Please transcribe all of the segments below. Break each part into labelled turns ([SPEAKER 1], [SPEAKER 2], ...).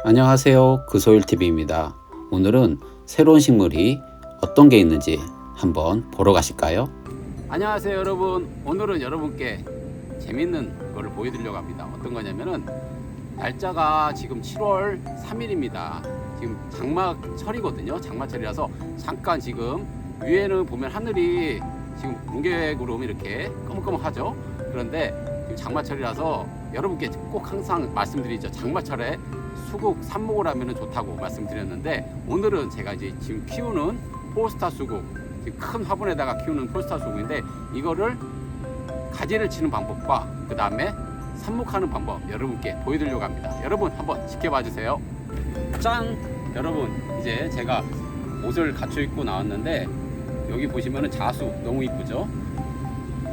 [SPEAKER 1] 안녕하세요. 그소일TV입니다. 오늘은 새로운 식물이 어떤 게 있는지 한번 보러 가실까요? 안녕하세요 여러분. 오늘은 여러분께 재밌는 거를 보여드리려고 합니다. 어떤 거냐면은 날짜가 지금 7월 3일입니다. 지금 장마철이거든요. 장마철이라서 잠깐 지금 위에는 보면 하늘이 지금 뭉게구름 이렇게 검검하죠. 그런데 지금 장마철이라서 여러분께 꼭 항상 말씀드리죠. 장마철에 수국 삽목을 하면 좋다고 말씀드렸는데, 오늘은 제가 이제 지금 키우는 포스타 수국, 지금 큰 화분에다가 키우는 포스타 수국인데, 이거를 가지를 치는 방법과 그 다음에 삽목하는 방법 여러분께 보여드리려고 합니다. 여러분 한번 지켜봐 주세요. 짠! 여러분, 이제 제가 옷을 갖춰 입고 나왔는데, 여기 보시면은 자수 너무 이쁘죠?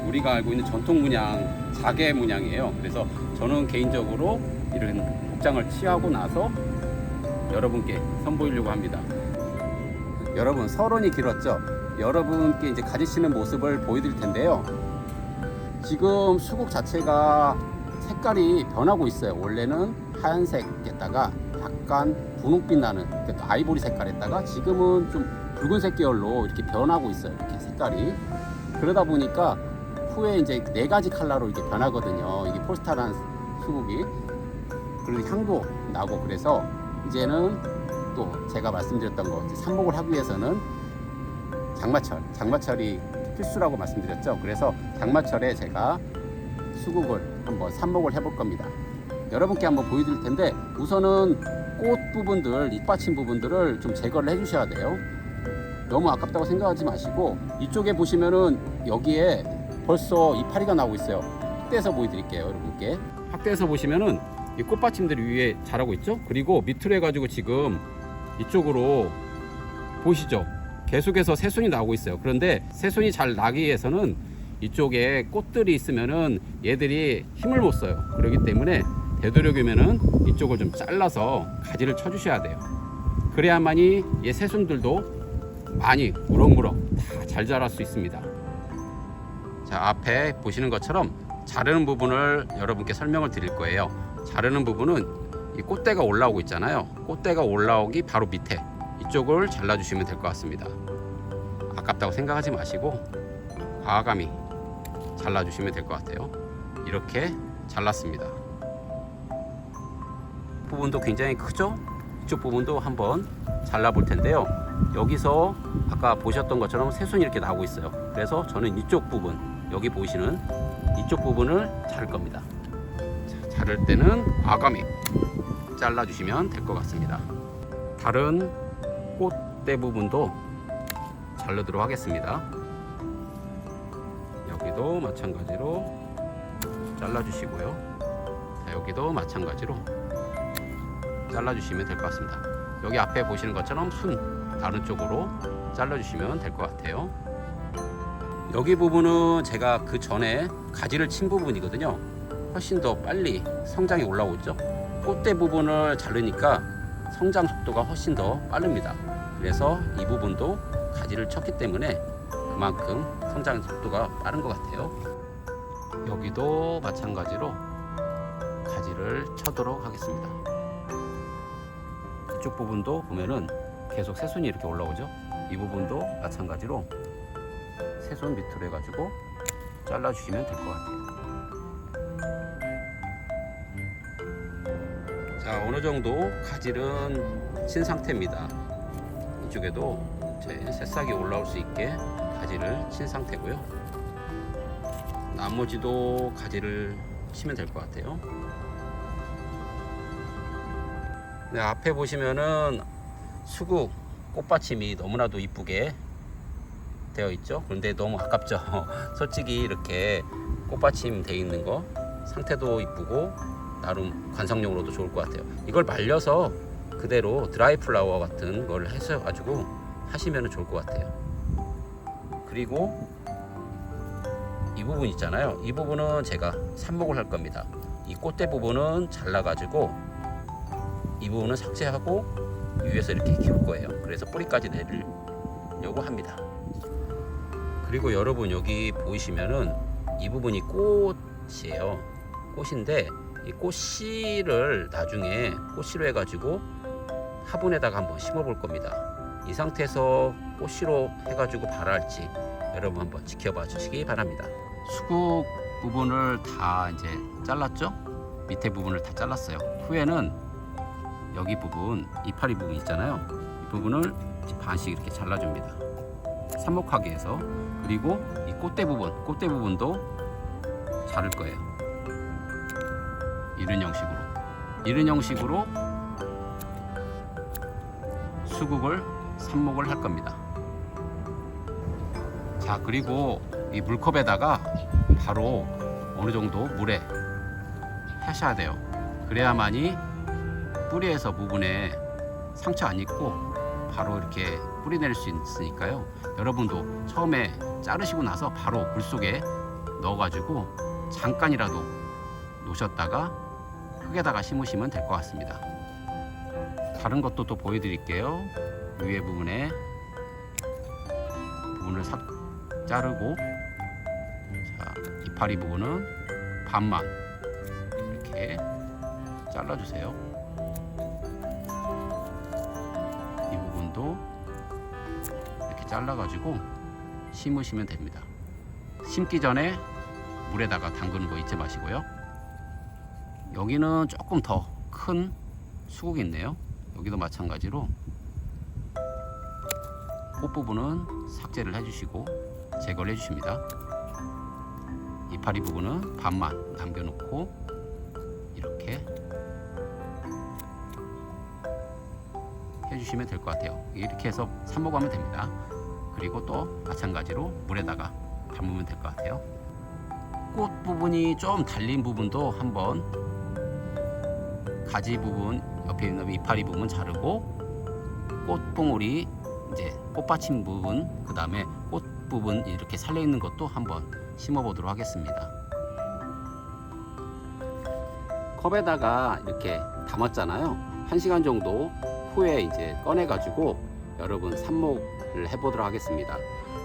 [SPEAKER 1] 우리가 알고 있는 전통 문양, 자개 문양이에요. 그래서 저는 개인적으로 이런 복장을 취하고 나서 여러분께 선보이려고 합니다. 여러분, 서론이 길었죠? 여러분께 이제 가지치는 모습을 보여드릴 텐데요. 지금 수국 자체가 색깔이 변하고 있어요. 원래는 하얀색에다가 약간 분홍빛 나는 아이보리 색깔에다가 지금은 좀 붉은색 계열로 이렇게 변하고 있어요. 이렇게 색깔이. 그러다 보니까 후에 이제 4가지 컬러로 이렇게 변하거든요. 이게 포스타라는 수국이. 그리고 향도 나고, 그래서 이제는 또 제가 말씀드렸던 거, 삽목을 하기 위해서는 장마철이 필수라고 말씀드렸죠. 그래서 장마철에 제가 수국을 한번 삽목을 해볼 겁니다. 여러분께 한번 보여드릴 텐데, 우선은 꽃 부분들, 잎받침 부분들을 좀 제거를 해 주셔야 돼요. 너무 아깝다고 생각하지 마시고, 이쪽에 보시면은 여기에 벌써 이파리가 나오고 있어요. 확대해서 보여드릴게요. 여러분께 확대해서 보시면은 이 꽃받침들이 위에 자라고 있죠. 그리고 밑으로 해가지고 지금 이쪽으로 보시죠. 계속해서 새순이 나오고 있어요. 그런데 새순이 잘 나기 위해서는 이쪽에 꽃들이 있으면은 얘들이 힘을 못 써요. 그렇기 때문에 되도록이면은 이쪽을 좀 잘라서 가지를 쳐 주셔야 돼요. 그래야만이 얘 새순들도 많이 무럭무럭 다 잘 자랄 수 있습니다. 자, 앞에 보시는 것처럼 자르는 부분을 여러분께 설명을 드릴 거예요. 자르는 부분은 이 꽃대가 올라오고 있잖아요. 꽃대가 올라오기 바로 밑에 이쪽을 잘라주시면 될 것 같습니다. 아깝다고 생각하지 마시고 과감히 잘라주시면 될 것 같아요. 이렇게 잘랐습니다. 부분도 굉장히 크죠? 이쪽 부분도 한번 잘라 볼 텐데요. 여기서 아까 보셨던 것처럼 새순이 이렇게 나오고 있어요. 그래서 저는 이쪽 부분, 여기 보이시는 이쪽 부분을 자를 겁니다. 자를 때는 과감히 잘라주시면 될 것 같습니다. 다른 꽃대 부분도 자르도록 하겠습니다. 여기도 마찬가지로 잘라주시고요. 자, 여기도 마찬가지로 잘라주시면 될 것 같습니다. 여기 앞에 보시는 것처럼 순 다른 쪽으로 잘라주시면 될 것 같아요. 여기 부분은 제가 그 전에 가지를 친 부분이거든요. 훨씬 더 빨리 성장이 올라오죠. 꽃대 부분을 자르니까 성장 속도가 훨씬 더 빠릅니다. 그래서 이 부분도 가지를 쳤기 때문에 그만큼 성장 속도가 빠른 것 같아요. 여기도 마찬가지로 가지를 쳐도록 하겠습니다. 이쪽 부분도 보면은 계속 새순이 이렇게 올라오죠. 이 부분도 마찬가지로 새순 밑으로 해가지고 잘라주시면 될 것 같아요. 자, 어느 정도 가지는 친 상태입니다. 이쪽에도 제 새싹이 올라올 수 있게 가지를 친 상태고요. 나머지도 가지를 치면 될 것 같아요. 네, 앞에 보시면은 수국 꽃받침이 너무나도 이쁘게 되어 있죠. 그런데 너무 아깝죠. 솔직히 이렇게 꽃받침 되어 있는 거 상태도 이쁘고 나름 관상용으로도 좋을 것 같아요. 이걸 말려서 그대로 드라이 플라워 같은 걸 해서 가지고 하시면 좋을 것 같아요. 그리고 이 부분 있잖아요. 이 부분은 제가 삽목을 할 겁니다. 이 꽃대 부분은 잘라 가지고 이 부분은 삭제하고 위에서 이렇게 키울 거예요. 그래서 뿌리까지 내리려고 합니다. 그리고 여러분, 여기 보이시면은 이 부분이 꽃이에요. 꽃인데 이 꽃씨를 나중에 꽃씨로 해가지고 화분에다가 한번 심어 볼 겁니다. 이 상태에서 꽃씨로 해가지고 발할지 여러분 한번 지켜봐 주시기 바랍니다. 수국 부분을 다 이제 잘랐죠? 밑에 부분을 다 잘랐어요. 후에는 여기 부분, 이파리 부분 있잖아요. 이 부분을 반씩 이렇게 잘라줍니다. 삽목하게 해서. 그리고 이 꽃대 부분도 자를 거예요. 이런 형식으로 수국을 삽목을 할 겁니다. 자, 그리고 이 물컵에다가 바로 어느 정도 물에 하셔야 돼요. 그래야만이 뿌리에서 부분에 상처 안 입고 바로 이렇게 뿌리 낼 수 있으니까요. 여러분도 처음에 자르시고 나서 바로 물 속에 넣어가지고 잠깐이라도 놓으셨다가 흙에다가 심으시면 될 것 같습니다. 다른 것도 또 보여드릴게요. 위에 부분에 부분을 싹 자르고, 자, 이파리 부분은 반만 이렇게 잘라주세요. 이 부분도 이렇게 잘라가지고 심으시면 됩니다. 심기 전에 물에다가 담그는 거 잊지 마시고요. 여기는 조금 더 큰 수국이 있네요. 여기도 마찬가지로 꽃 부분은 삭제를 해주시고 제거를 해주십니다. 이파리 부분은 반만 남겨놓고 이렇게 해주시면 될 것 같아요. 이렇게 해서 삽목하면 됩니다. 그리고 또 마찬가지로 물에다가 담으면 될 것 같아요. 꽃 부분이 좀 달린 부분도 한번 가지 부분 옆에 있는 이파리 부분 자르고, 꽃봉오리 이제 꽃받침 부분, 그 다음에 꽃 부분 이렇게 살려 있는 것도 한번 심어 보도록 하겠습니다. 컵에다가 이렇게 담았잖아요. 1시간 정도 후에 이제 꺼내 가지고 여러분 삽목을 해 보도록 하겠습니다.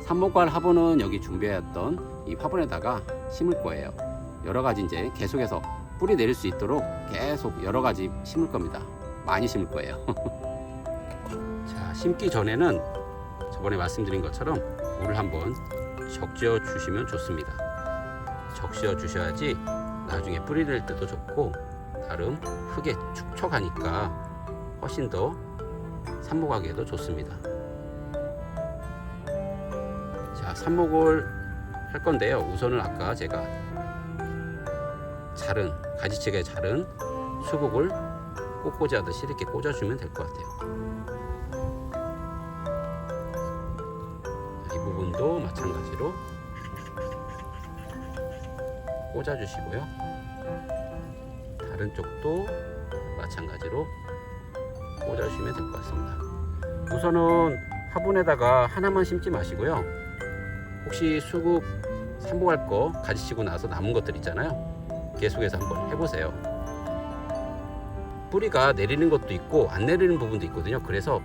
[SPEAKER 1] 삽목할 화분은 여기 준비했던 이 화분에다가 심을 거예요. 여러 가지 이제 계속해서 뿌리 내릴 수 있도록 계속 여러 가지 심을 겁니다. 많이 심을 거예요. 자, 심기 전에는 저번에 말씀드린 것처럼 물을 한번 적셔 주시면 좋습니다. 적셔 주셔야지 나중에 뿌리 낼 때도 좋고, 나름 흙에 축척하니까 훨씬 더 삽목하기에도 좋습니다. 자, 삽목을 할 건데요. 우선은 아까 제가 가지치기에 자른 수국을 꽃꽂이 하듯이 이렇게 꽂아주면 될 것 같아요. 이 부분도 마찬가지로 꽂아주시고요. 다른 쪽도 마찬가지로 꽂아주시면 될 것 같습니다. 우선은 화분에다가 하나만 심지 마시고요. 혹시 수국 삽목할 거 가지치고 나서 남은 것들 있잖아요. 계속해서 한번 해보세요. 뿌리가 내리는 것도 있고 안 내리는 부분도 있거든요. 그래서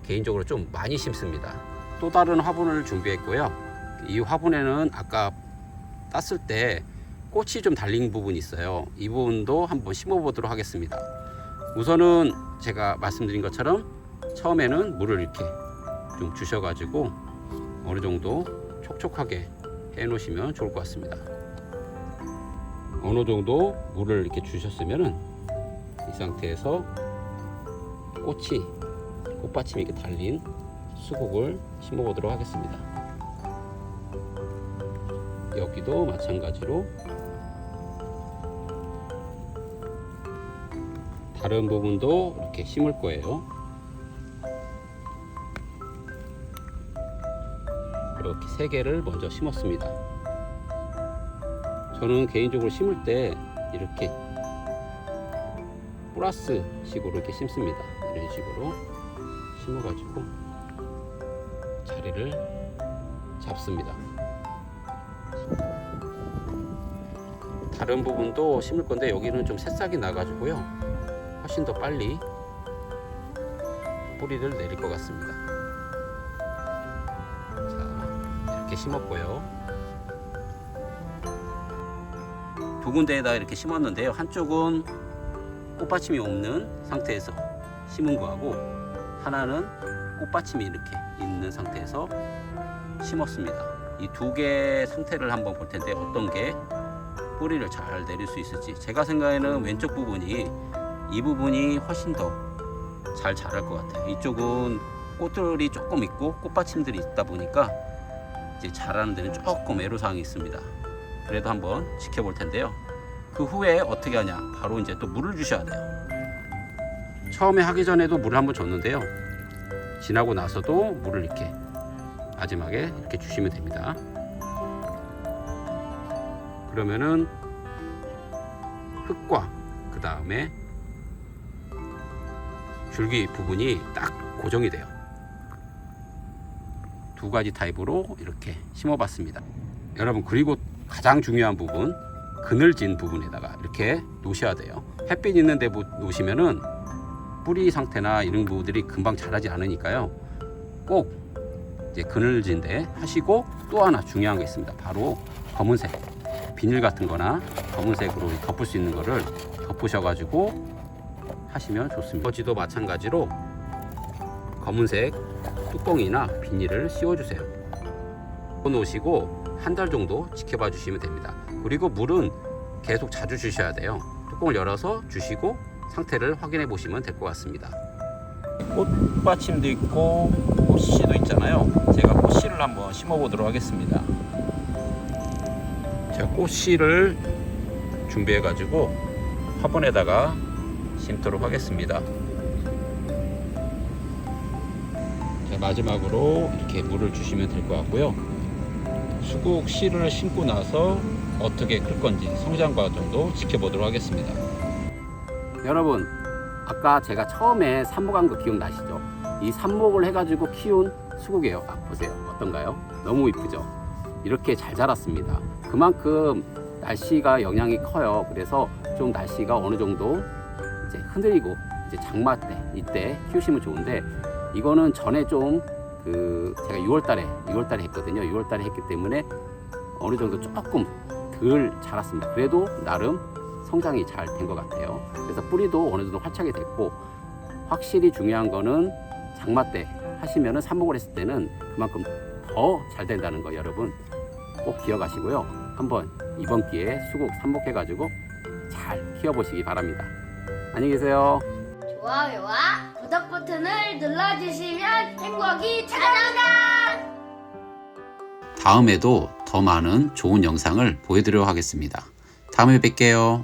[SPEAKER 1] 개인적으로 좀 많이 심습니다. 또 다른 화분을 준비했고요. 이 화분에는 아까 땄을 때 꽃이 좀 달린 부분이 있어요. 이 부분도 한번 심어 보도록 하겠습니다. 우선은 제가 말씀드린 것처럼 처음에는 물을 이렇게 좀 주셔가지고 어느 정도 촉촉하게 해 놓으시면 좋을 것 같습니다. 어느 정도 물을 이렇게 주셨으면은 이 상태에서 꽃받침이 이렇게 달린 수국을 심어 보도록 하겠습니다. 여기도 마찬가지로 다른 부분도 이렇게 심을 거예요. 이렇게 3개를 먼저 심었습니다. 저는 개인적으로 심을 때 이렇게 플러스 식으로 이렇게 심습니다. 이런 식으로 심어가지고 자리를 잡습니다. 다른 부분도 심을 건데 여기는 좀 새싹이 나가지고요, 훨씬 더 빨리 뿌리를 내릴 것 같습니다. 자, 이렇게 심었고요. 두 군데에다 이렇게 심었는데요. 한쪽은 꽃받침이 없는 상태에서 심은 거하고 하나는 꽃받침이 이렇게 있는 상태에서 심었습니다. 이 두 개의 상태를 한번 볼 텐데 어떤 게 뿌리를 잘 내릴 수 있을지. 제가 생각에는 왼쪽 부분이 이 부분이 훨씬 더 잘 자랄 것 같아요. 이쪽은 꽃들이 조금 있고 꽃받침들이 있다 보니까 이제 자라는 데는 조금 애로사항이 있습니다. 그래도 한번 지켜볼 텐데요. 그 후에 어떻게 하냐, 바로 이제 또 물을 주셔야 돼요. 처음에 하기 전에도 물을 한번 줬는데요. 지나고 나서도 물을 이렇게 마지막에 이렇게 주시면 됩니다. 그러면은 흙과 그 다음에 줄기 부분이 딱 고정이 돼요. 두 가지 타입으로 이렇게 심어봤습니다. 여러분, 그리고 가장 중요한 부분, 그늘진 부분에다가 이렇게 놓으셔야 돼요. 햇빛 있는 데 놓으시면은 뿌리 상태나 이런 부분들이 금방 자라지 않으니까요. 꼭 이제 그늘진 데 하시고, 또 하나 중요한 게 있습니다. 바로 검은색 비닐 같은 거나 검은색으로 덮을 수 있는 거를 덮으셔가지고 하시면 좋습니다. 버지도 마찬가지로 검은색 뚜껑이나 비닐을 씌워주세요. 놓으시고 한 달 정도 지켜봐 주시면 됩니다. 그리고 물은 계속 자주 주셔야 돼요. 뚜껑을 열어서 주시고 상태를 확인해 보시면 될 것 같습니다. 꽃받침도 있고 꽃씨도 있잖아요. 제가 꽃씨를 한번 심어 보도록 하겠습니다. 제가 꽃씨를 준비해 가지고 화분에다가 심도록 하겠습니다. 자, 마지막으로 이렇게 물을 주시면 될 것 같고요. 수국 씨를 심고 나서 어떻게 클 건지 성장 과정도 지켜보도록 하겠습니다. 여러분, 아까 제가 처음에 삽목한 거 기억나시죠? 이 삽목을 해가지고 키운 수국이에요. 보세요. 어떤가요? 너무 이쁘죠? 이렇게 잘 자랐습니다. 그만큼 날씨가 영향이 커요. 그래서 좀 날씨가 어느 정도 이제 흔들리고 이제 장마 때 이때 키우시면 좋은데, 이거는 전에 좀 제가 6월달에 했거든요. 6월달에 했기 때문에 어느 정도 조금 덜 자랐습니다. 그래도 나름 성장이 잘 된 것 같아요. 그래서 뿌리도 어느 정도 활착이 됐고, 확실히 중요한 거는 장마 때 하시면은 삽목을 했을 때는 그만큼 더 잘 된다는 거 여러분 꼭 기억하시고요. 한번 이번 기회에 수국 삽목해가지고 잘 키워보시기 바랍니다. 안녕히 계세요.
[SPEAKER 2] 좋아요와 구독 버튼을 눌러주시면 행복이 찾아온다.
[SPEAKER 1] 다음에도 더 많은 좋은 영상을 보여드리도록 하겠습니다. 다음에 뵐게요.